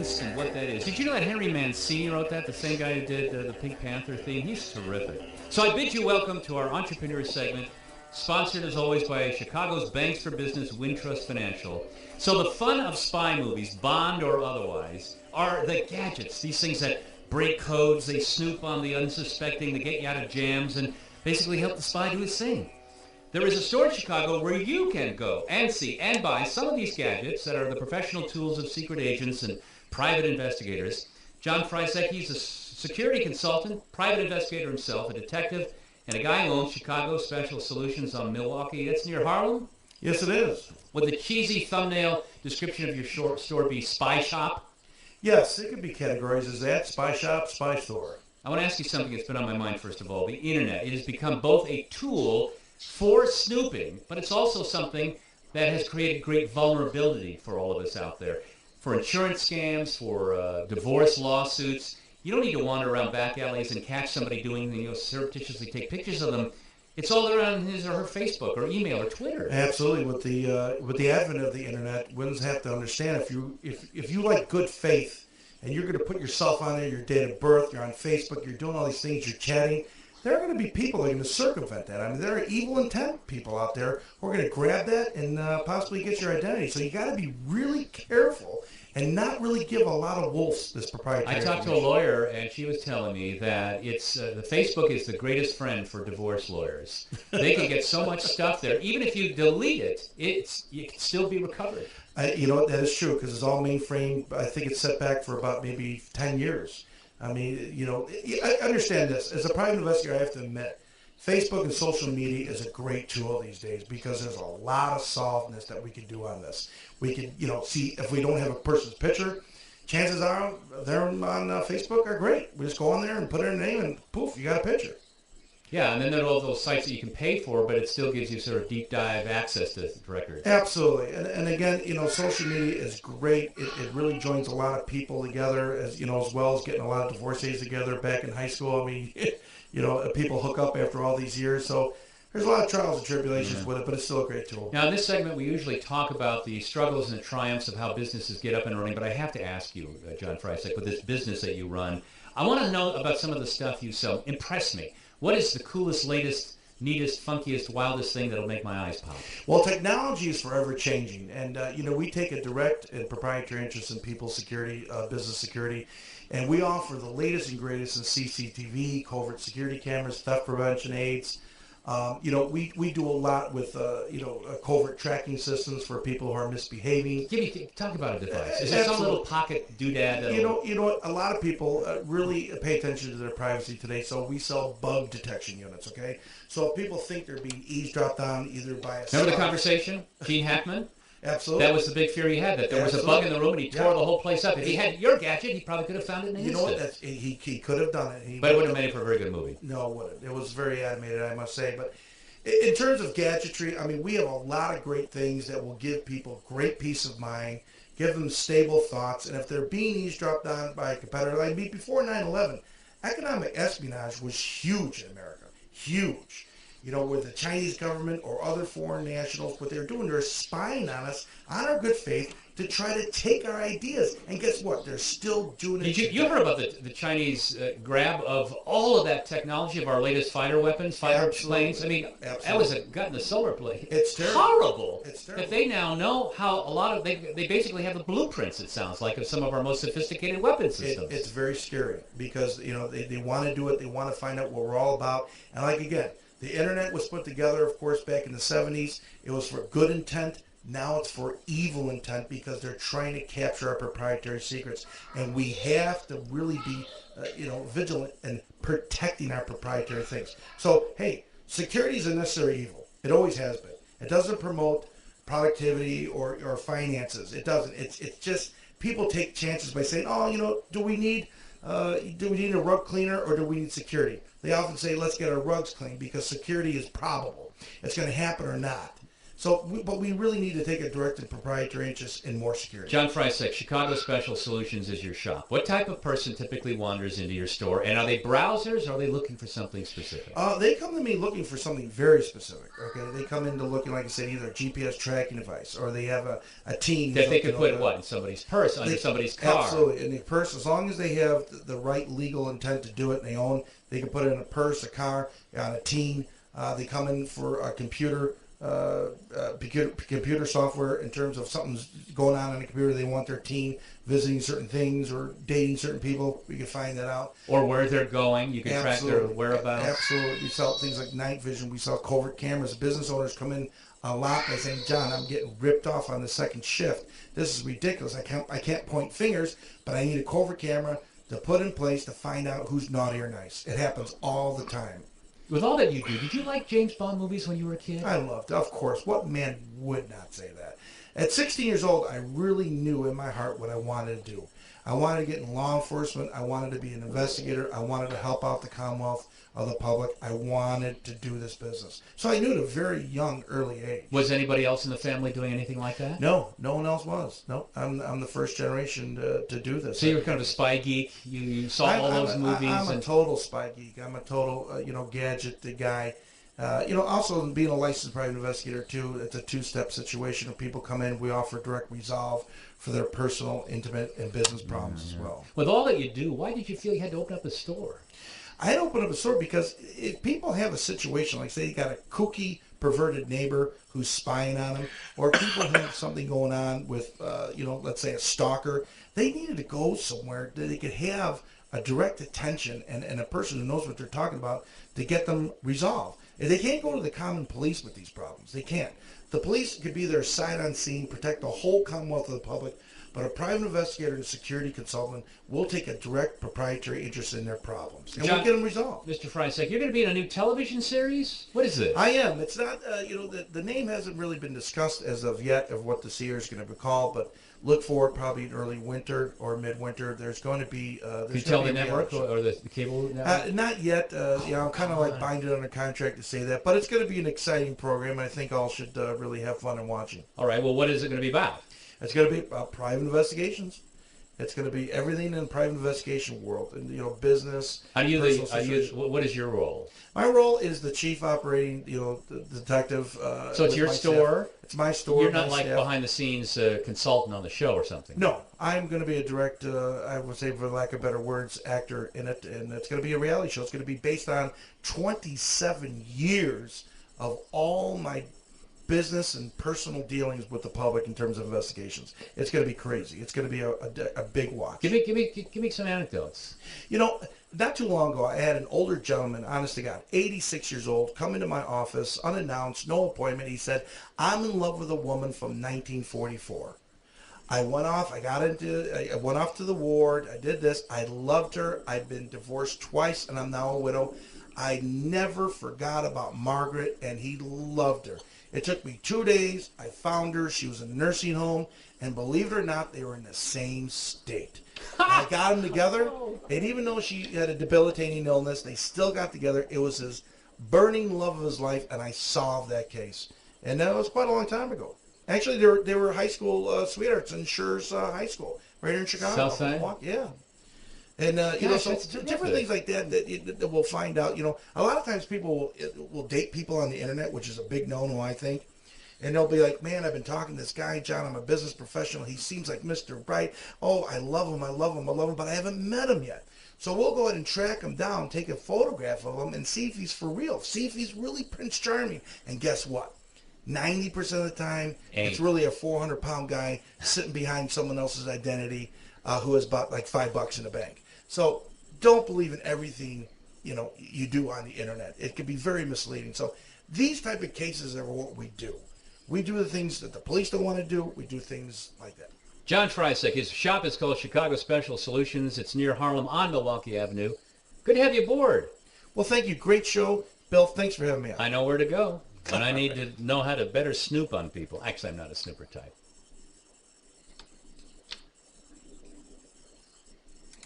instant what that is. Did you know that Henry Mancini wrote that? The same guy who did the Pink Panther theme? He's terrific. So I bid you welcome to our Entrepreneur segment, sponsored as always by Chicago's Banks for Business Wintrust Financial. So the fun of spy movies, Bond or otherwise, are the gadgets, these things that break codes, they snoop on the unsuspecting, they get you out of jams, and basically help the spy do his thing. There is a store in Chicago where you can go and see and buy some of these gadgets that are the professional tools of secret agents and private investigators. John Frycek, he's a security consultant, private investigator himself, a detective, and a guy who owns Chicago Special Solutions on Milwaukee. That's near Harlem? Yes, it is. Would the cheesy thumbnail description of your store be spy shop? Yes, it could be categorized as that, spy shop, spy store. I want to ask you something that's been on my mind, first of all. The internet. It has become both a tool for snooping, but it's also something that has created great vulnerability for all of us out there. For insurance scams, for divorce lawsuits. You don't need to wander around back alleys and catch somebody doing, surreptitiously take pictures of them. It's all around his or her Facebook or email or Twitter. Absolutely. With the advent of the internet, women have to understand if you like good faith and you're going to put yourself on there, your date of birth, you're on Facebook, you're doing all these things, you're chatting, there are going to be people that are going to circumvent that. I mean, there are evil intent people out there who are going to grab that and possibly get your identity. So you got to be really careful and not really give a lot of wolves this proprietary. I talked to a lawyer, and she was telling me that it's the Facebook is the greatest friend for divorce lawyers. They can get so much stuff there. Even if you delete it, it can still be recovered. That is true because it's all mainframe. I think it's set back for about maybe 10 years. I mean, I understand this. As a private investigator, I have to admit, Facebook and social media is a great tool these days because there's a lot of softness that we can do on this. We can, see if we don't have a person's picture, chances are they're on Facebook are great. We just go on there and put in a name and poof, you got a picture. Yeah, and then there are all those sites that you can pay for, but it still gives you sort of deep dive access to records. Absolutely. And again, social media is great. It really joins a lot of people together, as well as getting a lot of divorcees together back in high school. I mean, people hook up after all these years. So there's a lot of trials and tribulations with it, but it's still a great tool. Now, in this segment, we usually talk about the struggles and the triumphs of how businesses get up and running, but I have to ask you, John Frycek, with this business that you run, I want to know about some of the stuff you sell. Impress me. What is the coolest, latest, neatest, funkiest, wildest thing that'll make my eyes pop? Well, technology is forever changing, and we take a direct and proprietary interest in people's security, business security, and we offer the latest and greatest in CCTV, covert security cameras, theft prevention aids. We do a lot with covert tracking systems for people who are misbehaving. Talk about a device. Is there some little pocket doodad? A lot of people really pay attention to their privacy today. So we sell bug detection units. Okay, so if people think they're being eavesdropped on either by Remember the conversation, Gene Hackman? Absolutely. That was the big fear he had, that there was a bug in the room and he tore the whole place up. If he had your gadget, he probably could have found it in an instant. What? He could have done it. But it wouldn't have made it for a very good movie. No, it wouldn't. It was very animated, I must say. But in terms of gadgetry, I mean, we have a lot of great things that will give people great peace of mind, give them stable thoughts. And if they're being eavesdropped on by a competitor, like before 9/11, economic espionage was huge in America. Huge. With the Chinese government or other foreign nationals, what they're doing, they're spying on us, on our good faith, to try to take our ideas. And guess what? They're still doing it. You heard about the Chinese grab of all of that technology of our latest fighter weapons, fighter planes? I mean, that was a gut in the solar plate. It's terrible. Horrible. It's terrible. That they now know how a lot of, they basically have the blueprints, it sounds like, of some of our most sophisticated weapon systems. It's very scary because, they want to do it. They want to find out what we're all about. And again, the internet was put together, of course, back in the 70s. It was for good intent. Now it's for evil intent because they're trying to capture our proprietary secrets. And we have to really be, vigilant in protecting our proprietary things. So, hey, security is a necessary evil. It always has been. It doesn't promote productivity or finances. It doesn't. It's just people take chances by saying, do we need a rug cleaner or do we need security? They often say, let's get our rugs cleaned because security is probable. It's going to happen or not. But we really need to take a direct and proprietary interest in more security. John Frycek, Chicago Special Solutions is your shop. What type of person typically wanders into your store? And are they browsers or are they looking for something specific? They come to me looking for something very specific. Okay, they come into looking, like I said, either a GPS tracking device or they have a team that they could put in somebody's purse, under somebody's car. Absolutely, in the purse, as long as they have the right legal intent to do it, and they can put it in a purse, a car, on a team. They come in for a computer software in terms of something's going on the computer. They want their teen visiting certain things or dating certain people. We can find that out. Or where they're going. You can track their whereabouts. Absolutely. We sell things like night vision. We sell covert cameras. Business owners come in a lot by saying, John, I'm getting ripped off on the second shift. This is ridiculous. I can't point fingers, but I need a covert camera to put in place to find out who's naughty or nice. It happens all the time. With all that you do, did you like James Bond movies when you were a kid? I loved it, of course. What man would not say that? At 16 years old, I really knew in my heart what I wanted to do. I wanted to get in law enforcement. I wanted to be an investigator. I wanted to help out the Commonwealth of the public. I wanted to do this business. So I knew at a very young, early age. Was anybody else in the family doing anything like that? No, no one else was. No, I'm the first generation to do this. So you were kind of a spy geek. You saw all those movies. I'm a total spy geek. I'm a total, gadget guy. Also being a licensed private investigator too, it's a two-step situation. When people come in, we offer direct resolve for their personal, intimate, and business problems as well. With all that you do, why did you feel you had to open up a store? I had to open up a store because if people have a situation, like say you got a kooky, perverted neighbor who's spying on them, or people have something going on with, let's say a stalker, they needed to go somewhere that they could have a direct attention and a person who knows what they're talking about to get them resolved. If they can't go to the common police with these problems. They can't. The police could be there sight on scene, protect the whole Commonwealth of the public, but a private investigator and security consultant will take a direct proprietary interest in their problems. And we'll get them resolved. Mr. Frycek, you're going to be in a new television series? What is this? I am. It's not, the name hasn't really been discussed as of yet of what the series is going to be called, but look for it probably in early winter or midwinter. There's going to be... Can you tell the network or the cable network? Not yet. I'm kind of like binded under contract to say that, but it's going to be an exciting program. I think all should really have fun in watching. All right. Well, what is it going to be about? It's going to be about private investigations. It's going to be everything in the private investigation world, and business. What is your role? My role is the chief operating, the detective. So it's your store. Staff. It's my store. You're not like behind the scenes consultant on the show or something. No, I'm going to be a direct, I would say, for lack of better words, actor in it, and it's going to be a reality show. It's going to be based on 27 years of all my business and personal dealings with the public in terms of investigations. It's going to be crazy. It's going to be a big watch. Give me some anecdotes. Not too long ago, I had an older gentleman, honest to God, 86 years old, come into my office unannounced, no appointment. He said, "I'm in love with a woman from 1944. I went off to the ward. I did this. I loved her. I've been divorced twice, and I'm now a widow. I never forgot about Margaret," and he loved her. It took me 2 days. I found her. She was in a nursing home. And believe it or not, they were in the same state. I got them together. And even though she had a debilitating illness, they still got together. It was his burning love of his life, and I solved that case. And that was quite a long time ago. Actually, they were high school sweethearts in Schurz High School, right here in Chicago. Southside? Yeah. And, so different things like that we'll find out. A lot of times people will date people on the internet, which is a big no-no, I think. And they'll be like, "Man, I've been talking to this guy, John. I'm a business professional. He seems like Mr. Right. Oh, I love him, but I haven't met him yet." So we'll go ahead and track him down, take a photograph of him, and see if he's for real. See if he's really Prince Charming. And guess what? 90% of the time, it's really a 400-pound guy sitting behind someone else's identity who has bought like $5 in the bank. So don't believe in everything you do on the internet. It can be very misleading. So these type of cases are what we do. We do the things that the police don't want to do. We do things like that. John Frycek, his shop is called Chicago Special Solutions. It's near Harlem on Milwaukee Avenue. Good to have you aboard. Well, thank you. Great show. Bill, thanks for having me on. I know where to go. And I need to know how to better snoop on people. Actually, I'm not a snooper type.